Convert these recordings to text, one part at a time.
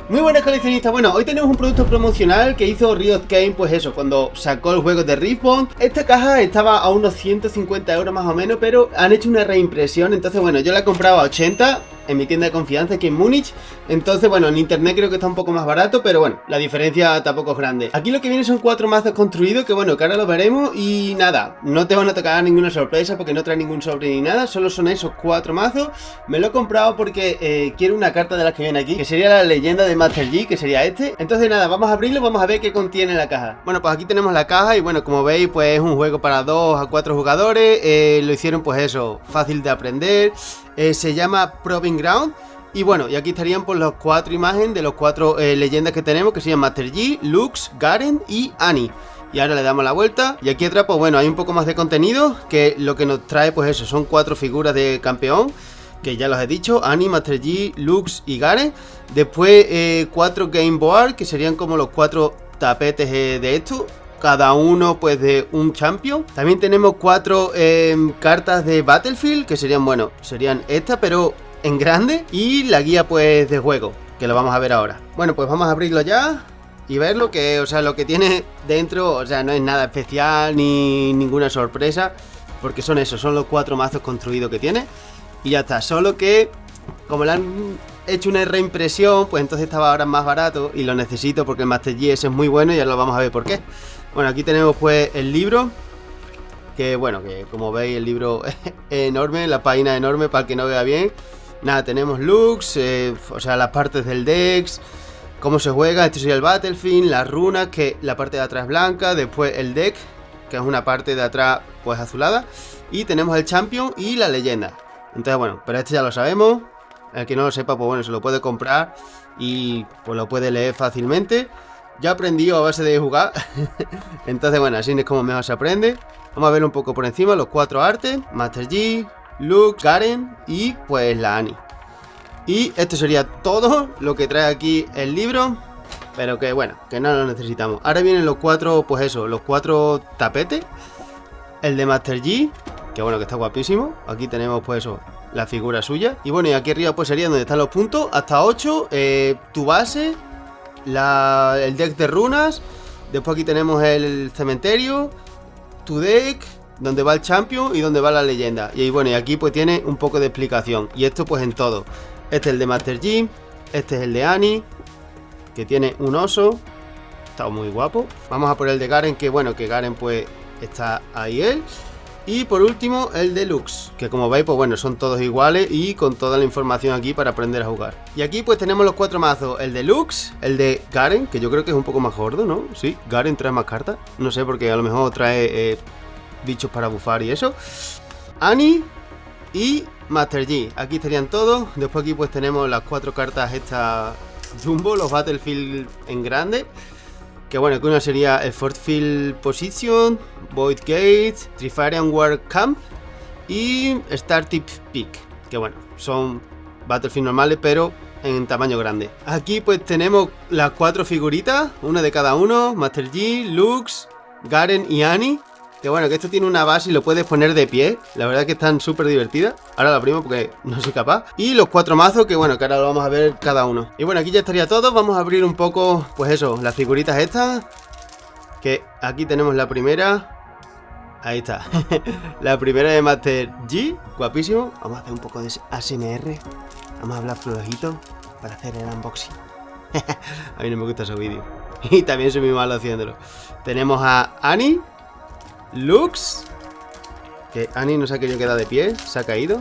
Muy buenas coleccionistas, bueno, hoy tenemos un producto promocional que hizo Riot Games, pues eso, cuando sacó el juego de Riftbound. Esta caja estaba a unos 150 euros más o menos, pero han hecho una reimpresión, entonces bueno, yo la he comprado a 80 en mi tienda de confianza aquí en Múnich. Entonces bueno, en internet creo que está un poco más barato, pero bueno, la diferencia tampoco es grande. Aquí lo que viene son 4 mazos construidos, que bueno, que ahora lo veremos. Y nada, no te van a tocar ninguna sorpresa porque no trae ningún sobre ni nada, solo son esos 4 mazos. Me lo he comprado porque quiero una carta de las que viene aquí, que sería la leyenda de Master Yi, que sería este. Entonces nada, vamos a abrirlo, vamos a ver qué contiene la caja. Bueno, pues aquí tenemos la caja y bueno, como veis, pues es un juego para 2 a 4 jugadores. Lo hicieron pues eso, fácil de aprender. Se llama Proving Ground. Y bueno, y aquí estarían pues las 4 imágenes de los 4 leyendas que tenemos, que serían Master Yi, Lux, Garen y Annie. Y ahora le damos la vuelta. Y aquí atrás pues bueno, hay un poco más de contenido, que lo que nos trae pues eso, son 4 figuras de campeón, que ya los he dicho, Annie, Master Yi, Lux y Garen. Después 4 Game Board, que serían como los 4 tapetes de esto, cada uno pues de un champion. También tenemos 4 cartas de Battlefield, que serían, bueno, serían estas, pero en grande. Y la guía pues de juego, que lo vamos a ver ahora. Bueno, pues vamos a abrirlo ya y ver lo que, o sea, lo que tiene dentro. O sea, no es nada especial ni ninguna sorpresa, porque son esos, son los 4 mazos construidos que tiene. Y ya está, solo que como le han hecho una reimpresión, pues entonces estaba ahora más barato y lo necesito porque el Master Yi ese es muy bueno y ya lo vamos a ver por qué. Bueno, aquí tenemos pues el libro, que bueno, que como veis el libro es enorme, la página es enorme para el que no vea bien. Nada, tenemos Lux, o sea, las partes del Dex, cómo se juega, este sería el Battlefield, las runas, que la parte de atrás es blanca, después el deck, que es una parte de atrás pues azulada, y tenemos el Champion y la leyenda. Entonces bueno, pero este ya lo sabemos. El que no lo sepa, pues bueno, se lo puede comprar y pues lo puede leer fácilmente. Ya aprendí a base de jugar. Entonces bueno, así es como mejor se aprende. Vamos a ver un poco por encima los 4 artes: Master Yi, Lux, Garen y pues la Annie. Y esto sería todo lo que trae aquí el libro, pero que bueno, que no lo necesitamos. Ahora vienen los 4, pues eso, los 4 tapetes. El de Master Yi, que bueno, que está guapísimo. Aquí tenemos pues eso, la figura suya. Y bueno, y aquí arriba pues serían donde están los puntos, hasta 8, tu base, el deck de runas. Después aquí tenemos el cementerio, tu deck, donde va el champion y donde va la leyenda. Y bueno, y aquí pues tiene un poco de explicación. Y esto pues en todo. Este es el de Master Yi, este es el de Annie, que tiene un oso, está muy guapo. Vamos a por el de Garen, que bueno, que Garen pues está ahí él. Y por último el de Lux, que como veis pues bueno, son todos iguales y con toda la información aquí para aprender a jugar. Y aquí pues tenemos los 4 mazos: el de Lux, el de Garen, que yo creo que es un poco más gordo, ¿no? Sí, Garen trae más cartas, no sé, porque a lo mejor trae bichos para bufar y eso. Annie y Master Yi, aquí estarían todos. Después aquí pues tenemos las 4 cartas estas Jumbo, los Battlefield en grande, que bueno, que una sería el Fort Field Position, Void Gate, Trifarian War Camp y Startip Peak, que bueno, son Battlefield normales pero en tamaño grande. Aquí pues tenemos las 4 figuritas, una de cada uno: Master Yi, Lux, Garen y Annie. Que bueno, que esto tiene una base y lo puedes poner de pie. La verdad es que están súper divertidas. Ahora lo abrimos porque no soy capaz. Y los 4 mazos, que bueno, que ahora lo vamos a ver cada uno. Y bueno, aquí ya estaría todo. Vamos a abrir un poco, pues eso, las figuritas estas. Que aquí tenemos la primera. Ahí está. La primera de Master Yi, guapísimo. Vamos a hacer un poco de ASMR. Vamos a hablar flojito para hacer el unboxing. A mí no me gusta ese vídeo. Y también soy muy malo haciéndolo. Tenemos a Annie, Lux, que Annie no se ha querido quedar de pie, se ha caído.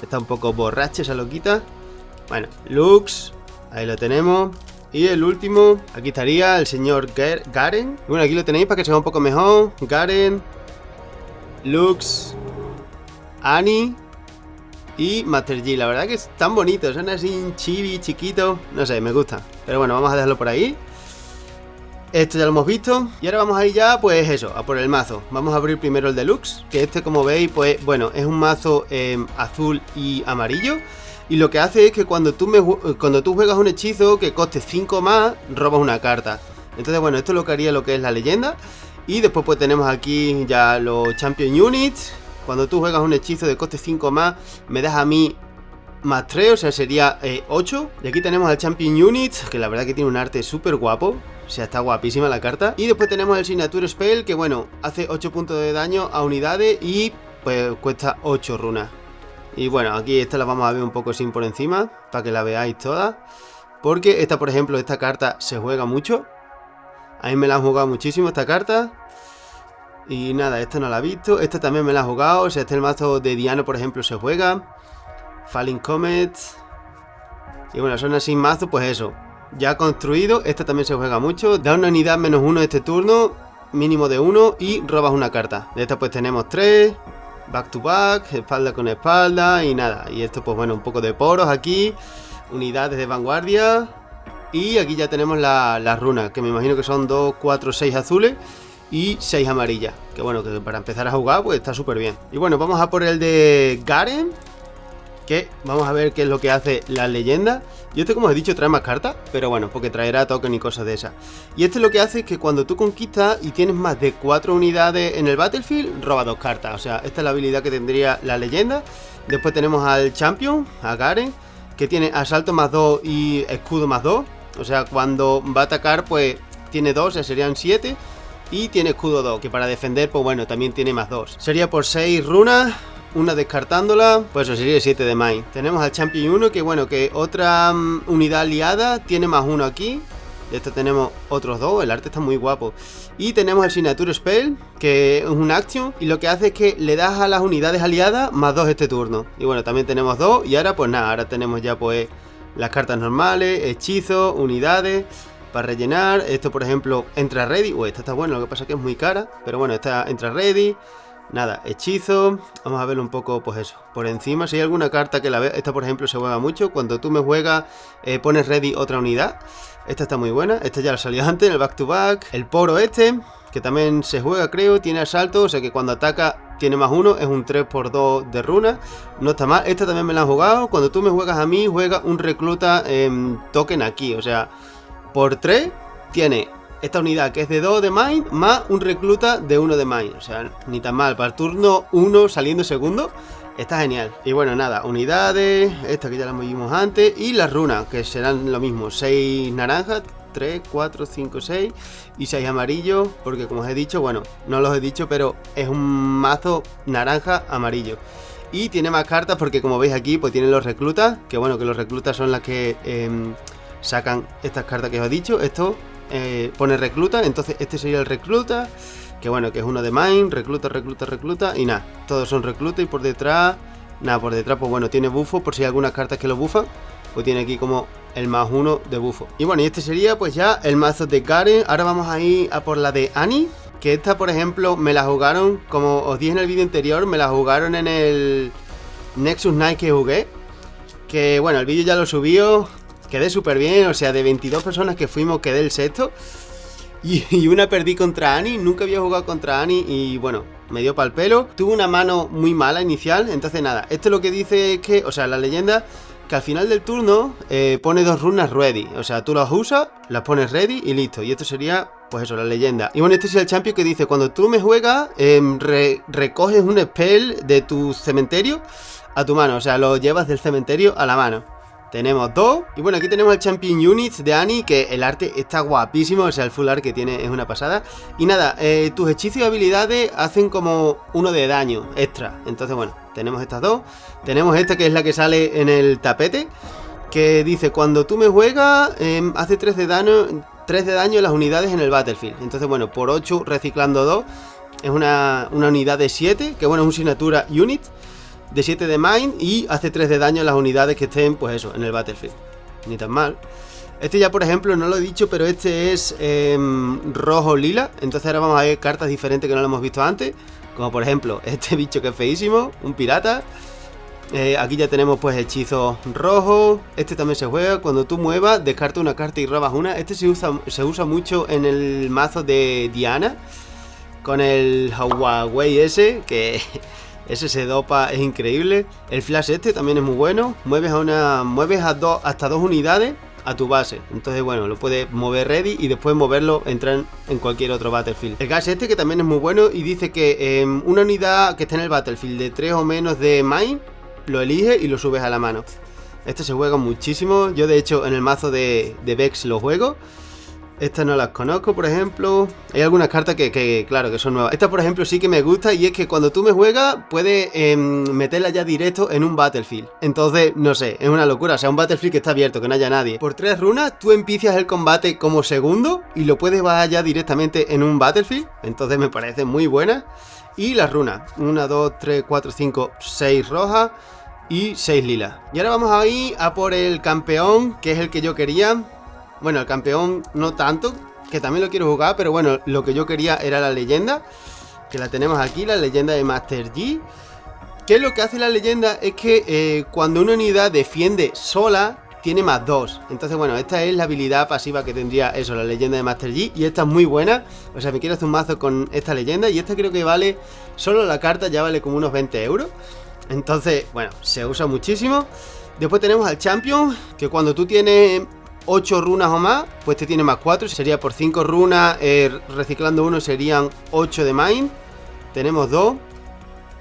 Está un poco borracha esa loquita. Bueno, Lux, ahí lo tenemos. Y el último, aquí estaría el señor Garen. Y bueno, aquí lo tenéis para que se vea un poco mejor. Garen, Lux, Annie y Master Yi. La verdad que están bonitos, son así chibi, chiquitos. No sé, me gustan. Pero bueno, vamos a dejarlo por ahí. Esto ya lo hemos visto. Y ahora vamos a ir ya, pues eso, a por el mazo. Vamos a abrir primero el Deluxe, que este, como veis, pues bueno, es un mazo azul y amarillo. Y lo que hace es que cuando tú juegas un hechizo que coste 5 más, robas una carta. Entonces bueno, esto es lo que haría lo que es la leyenda. Y después pues tenemos aquí ya los Champion Units. Cuando tú juegas un hechizo de coste 5 más, me das a mí más 3, o sea, sería 8. Y aquí tenemos al Champion Unit, que la verdad que tiene un arte súper guapo. O sea, está guapísima la carta. Y después tenemos el Signature Spell, que bueno, hace 8 puntos de daño a unidades y pues cuesta 8 runas. Y bueno, aquí esta la vamos a ver un poco sin por encima, para que la veáis toda. Porque esta, por ejemplo, esta carta se juega mucho. A mí me la han jugado muchísimo esta carta. Y nada, esta no la he visto. Esta también me la he jugado. O sea, este el mazo de Diano, por ejemplo, se juega. Falling Comet. Y bueno, son así mazos, pues eso. Ya construido. Esta también se juega mucho. Da una unidad -1 este turno. Mínimo de 1. Y robas una carta. De esta pues tenemos 3. Back to back. Espalda con espalda. Y nada. Y esto pues bueno, un poco de poros aquí. Unidades de vanguardia. Y aquí ya tenemos las runas. Que me imagino que son 2, 4, 6 azules. Y 6 amarillas, que bueno, que para empezar a jugar pues está súper bien. Y bueno, vamos a por el de Garen, que vamos a ver qué es lo que hace la leyenda. Y este, como os he dicho, trae más cartas, pero bueno, porque traerá token y cosas de esas. Y este lo que hace es que cuando tú conquistas y tienes más de 4 unidades en el Battlefield, roba 2 cartas. O sea, esta es la habilidad que tendría la leyenda. Después tenemos al Champion, a Garen, que tiene asalto +2 y escudo +2. O sea, cuando va a atacar pues tiene 2, o sea, serían 7. Y tiene escudo 2, que para defender, pues bueno, también tiene +2. Sería por 6 runas, una descartándola, pues eso sería 7 de Mine. Tenemos al Champion 1, que bueno, que otra unidad aliada tiene +1 aquí. De esto tenemos otros 2, el arte está muy guapo. Y tenemos el Signature Spell, que es un action, y lo que hace es que le das a las unidades aliadas +2 este turno. Y bueno, también tenemos 2, y ahora pues nada, ahora tenemos ya pues las cartas normales, hechizos, unidades para rellenar. Esto por ejemplo entra ready. Esta está buena, lo que pasa es que es muy cara, pero bueno, esta entra ready. Nada, hechizo. Vamos a ver un poco pues eso, por encima, si hay alguna carta que la vea. Esta por ejemplo se juega mucho. Cuando tú me juegas pones ready otra unidad. Esta está muy buena, esta ya la salió antes en el back to back. El poro este, que también se juega creo, tiene asalto, o sea que cuando ataca tiene +1, es un 3×2 de runa. No está mal, esta también me la han jugado. Cuando tú me juegas a mí, juega un recluta token aquí, o sea, por 3 tiene esta unidad que es de 2 de Mine más un recluta de 1 de Mine. O sea, ni tan mal. Para el turno 1 saliendo segundo, está genial. Y bueno, nada, unidades, esta que ya la vimos antes. Y las runas, que serán lo mismo, 6 naranjas, 3, 4, 5, 6 y 6 amarillos. Porque como os he dicho, bueno, no los he dicho, pero es un mazo naranja amarillo. Y tiene más cartas porque como veis aquí, pues tiene los reclutas. Que bueno, que los reclutas son las que sacan estas cartas que os he dicho. Esto pone recluta, entonces este sería el recluta, que bueno, que es uno de Mine, recluta, recluta, recluta, y nada, todos son recluta. Y por detrás, nada, por detrás pues bueno, tiene bufo, por si hay algunas cartas que lo bufan, pues tiene aquí como el +1 de bufo. Y bueno, y este sería pues ya el mazo de Garen. Ahora vamos a ir a por la de Annie, que esta por ejemplo me la jugaron, como os dije en el vídeo anterior, me la jugaron en el Nexus Night que jugué, que bueno, el vídeo ya lo subió. Quedé súper bien, o sea, de 22 personas que fuimos, quedé el sexto. Y una perdí contra Annie, nunca había jugado contra Annie y bueno, me dio pa'l pelo. Tuve una mano muy mala inicial, entonces nada, esto lo que dice es que, o sea, la leyenda, que al final del turno pone 2 runas ready. O sea, tú las usas, las pones ready y listo. Y esto sería, pues eso, la leyenda. Y bueno, este es el champion que dice, cuando tú me juegas, recoges un spell de tu cementerio a tu mano. O sea, lo llevas del cementerio a la mano. Tenemos 2. Y bueno, aquí tenemos el Champion Units de Annie, que el arte está guapísimo. O sea, el full art que tiene es una pasada. Y nada, tus hechizos y habilidades hacen como 1 de daño extra. Entonces bueno, tenemos estas 2. Tenemos esta que es la que sale en el tapete, que dice, cuando tú me juegas, hace 3 de daño a las unidades en el Battlefield. Entonces bueno, por 8 reciclando 2 es una unidad de 7, que bueno, es un Signature Unit de 7 de Mine y hace 3 de daño a las unidades que estén, pues eso, en el Battlefield. Ni tan mal. Este ya, por ejemplo, no lo he dicho, pero este es rojo lila. Entonces ahora vamos a ver cartas diferentes que no lo hemos visto antes. Como por ejemplo, este bicho que es feísimo, un pirata. Aquí ya tenemos pues hechizos rojos. Este también se juega, cuando tú muevas, descarta una carta y robas una. Este se usa mucho en el mazo de Diana, con el Huawei ese, que ese se dopa, es increíble. El flash este también es muy bueno. Mueves hasta 2 unidades a tu base. Entonces bueno, lo puedes mover ready y después moverlo, entrar en cualquier otro Battlefield. El gas este que también es muy bueno y dice que una unidad que esté en el Battlefield de 3 o menos de Mine, lo eliges y lo subes a la mano. Este se juega muchísimo. Yo de hecho en el mazo de Vex lo juego. Estas no las conozco, por ejemplo. Hay algunas cartas que claro, que son nuevas. Esta, por ejemplo, sí que me gusta. Y es que cuando tú me juegas, puedes meterla ya directo en un Battlefield. Entonces, no sé, es una locura. O sea, un Battlefield que está abierto, que no haya nadie. Por 3 runas, tú empiezas el combate como segundo. Y lo puedes bajar ya directamente en un Battlefield. Entonces me parece muy buena. Y las runas. 1, 2, 3, 4, 5, 6 rojas. Y 6 lilas. Y ahora vamos a ir a por el campeón, que es el que yo quería. Bueno, el campeón no tanto, que también lo quiero jugar, pero bueno, lo que yo quería era la leyenda, que la tenemos aquí, la leyenda de Master Yi. Que lo que hace la leyenda es que cuando una unidad defiende sola, tiene más 2. Entonces, bueno, esta es la habilidad pasiva que tendría eso, la leyenda de Master Yi. Y esta es muy buena, o sea, me quiero hacer un mazo con esta leyenda. Y esta creo que vale, solo la carta ya vale como unos 20 euros. Entonces, bueno, se usa muchísimo. Después tenemos al Champion, que cuando tú tienes 8 runas o más, pues te tiene más 4. Sería por 5 runas, reciclando 1 serían 8 de mine. Tenemos 2.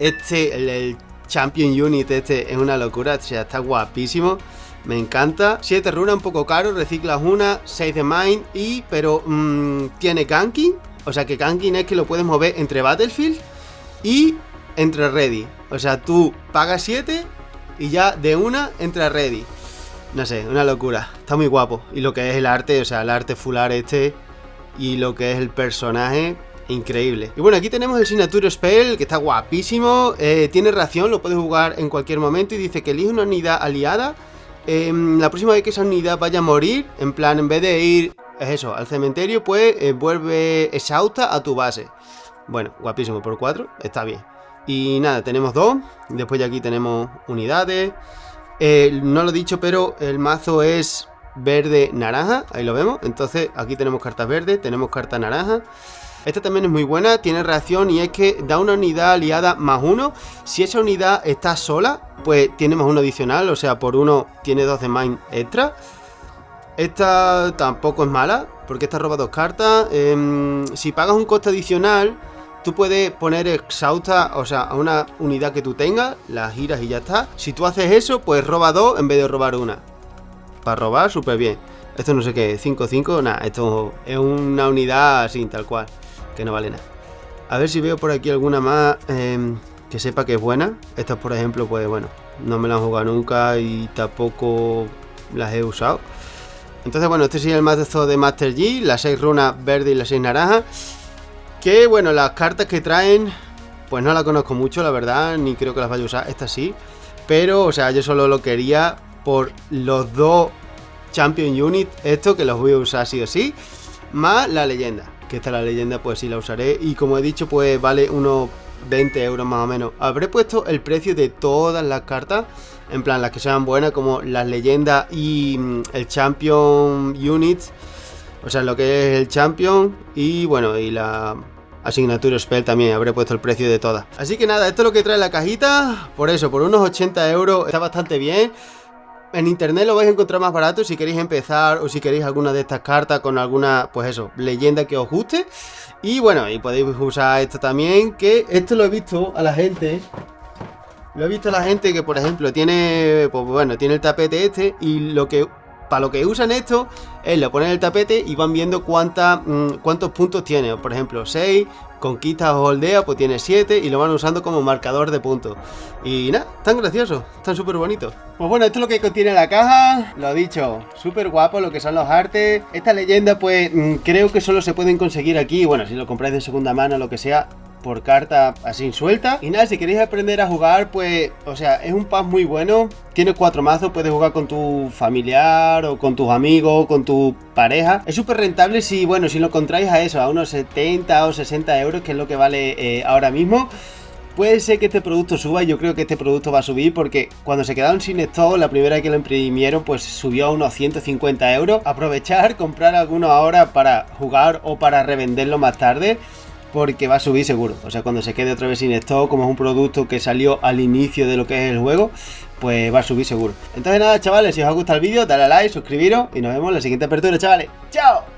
El Champion Unit este es una locura, o sea, está guapísimo. Me encanta. 7 runas, un poco caro, reciclas 1, 6 de mine. Pero tiene ganking. O sea que ganking es que lo puedes mover entre Battlefield y entre Ready. O sea, tú pagas 7 y ya de una entra Ready. No sé, una locura. Está muy guapo. Y lo que es el arte, o sea, el arte fular este y lo que es el personaje, increíble. Y bueno, aquí tenemos el Signature Spell, que está guapísimo. Tiene reacción, lo puedes jugar en cualquier momento. Y dice que elige una unidad aliada. La próxima vez que esa unidad vaya a morir, en plan, en vez de ir, es eso, al cementerio, pues vuelve exhausta a tu base. Bueno, guapísimo, por 4, está bien. Y nada, tenemos 2. Después ya aquí tenemos unidades. No lo he dicho, pero el mazo es verde-naranja, ahí lo vemos. Entonces aquí tenemos cartas verdes, tenemos cartas naranja. Esta también es muy buena, tiene reacción y es que da una unidad aliada más 1. Si esa unidad está sola, pues tiene más 1 adicional, o sea, por 1 tiene 2 de mine extra. Esta tampoco es mala, porque esta roba 2 cartas. Si pagas un coste adicional, tú puedes poner exhausta, o sea, a una unidad que tú tengas, la giras y ya está. Si tú haces eso, pues roba 2 en vez de robar 1. Para robar, súper bien. Esto no sé qué, 5-5, nada, esto es una unidad así, tal cual, que no vale nada. A ver si veo por aquí alguna más que sepa que es buena. Estas, por ejemplo, pues bueno, no me las he jugado nunca y tampoco las he usado. Entonces, bueno, este sería el mazo de Master Yi, las 6 runas verde y las 6 naranjas. Que bueno, las cartas que traen, pues no las conozco mucho, la verdad, ni creo que las vaya a usar, esta sí. Pero, o sea, yo solo lo quería por los 2 Champion Unit, esto que los voy a usar sí o sí, más la leyenda. Que esta la leyenda pues sí la usaré y como he dicho pues vale unos 20 euros más o menos. Habré puesto el precio de todas las cartas, en plan las que sean buenas como las leyendas y el Champion Unit. O sea, lo que es el Champion y bueno, y la Signature Spell también, habré puesto el precio de todas. Así que nada, esto es lo que trae la cajita. Por eso, por unos 80 euros está bastante bien. En internet lo vais a encontrar más barato si queréis empezar o si queréis alguna de estas cartas con alguna, pues eso, leyenda que os guste. Y bueno, y podéis usar esto también, que esto lo he visto a la gente. Lo he visto a la gente que, por ejemplo, tiene, pues bueno, tiene el tapete este y para lo que usan esto es lo ponen el tapete y van viendo cuántos puntos tiene. Por ejemplo, 6, conquistas o holdeas, pues tiene 7 y lo van usando como marcador de puntos. Y nada, tan gracioso, tan súper bonito. Pues bueno, esto es lo que contiene la caja. Lo dicho, súper guapo lo que son los artes. Esta leyenda pues creo que solo se pueden conseguir aquí. Bueno, si lo compráis de segunda mano o lo que sea, por carta así suelta. Y nada, si queréis aprender a jugar, pues, o sea, es un pack muy bueno. Tienes 4 mazos, puedes jugar con tu familiar o con tus amigos, con tu pareja. Es súper rentable si, bueno, si lo encontráis a eso, a unos 70 o 60 euros, que es lo que vale ahora mismo. Puede ser que este producto suba y yo creo que este producto va a subir porque cuando se quedaron sin stock, la primera vez que lo imprimieron, pues subió a unos 150 euros. Aprovechar, comprar alguno ahora para jugar o para revenderlo más tarde, porque va a subir seguro. O sea, cuando se quede otra vez sin stock, como es un producto que salió al inicio de lo que es el juego, pues va a subir seguro. Entonces nada, chavales, si os ha gustado el vídeo, dale a like, suscribiros y nos vemos en la siguiente apertura, chavales. ¡Chao!